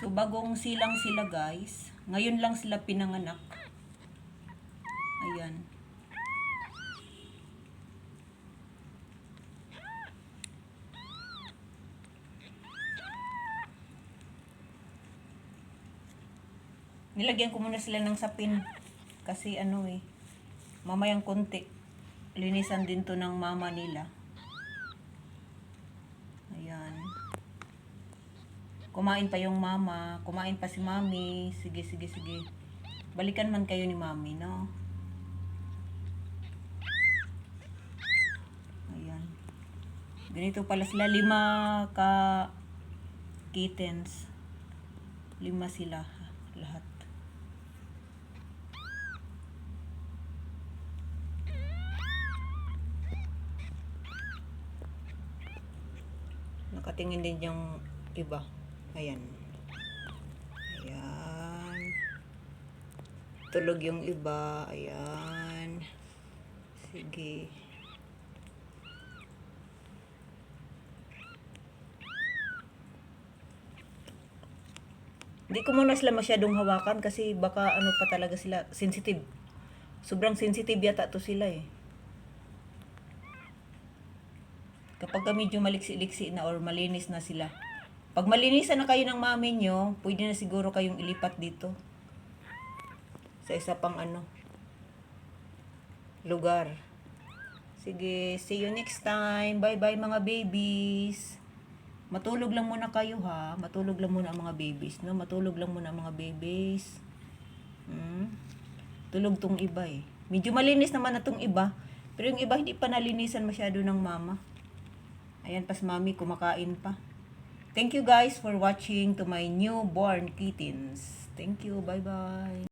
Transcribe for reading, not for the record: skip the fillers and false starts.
So, bagong silang sila guys. Ngayon lang sila pinanganak. Ayan. Nilagyan ko muna sila ng sapin. Kasi ano mamayang konti. Linisan din to ng mama nila. Ayan. Kumain pa yung mama. Kumain pa si mami. Sige. Balikan man kayo ni mami, no? Ayan. Ganito pala sila. 5 ka kittens. 5 sila. Lahat. Nakatingin din yung iba. Ayan. Ayan. Tulog yung iba. Ayan. Sige. Hindi ko muna sila masyadong hawakan kasi baka ano pa talaga sila. Sensitive. Sobrang sensitive yata to sila Kapag medyo maliksi-liksi na or malinis na sila. Pag malinisan na kayo ng mami nyo, pwede na siguro kayong ilipat dito. Sa isa pang lugar. Sige, see you next time. Bye-bye mga babies. Matulog lang muna kayo ha. Matulog lang muna ang mga babies. No? Matulog lang muna ang mga babies. Tulog tong iba Medyo malinis naman na tong iba. Pero yung iba hindi pa nalinisan masyado ng mama. Ayan, pas mami kumakain pa. Thank you guys for watching to my newborn kittens. Thank you. Bye-bye.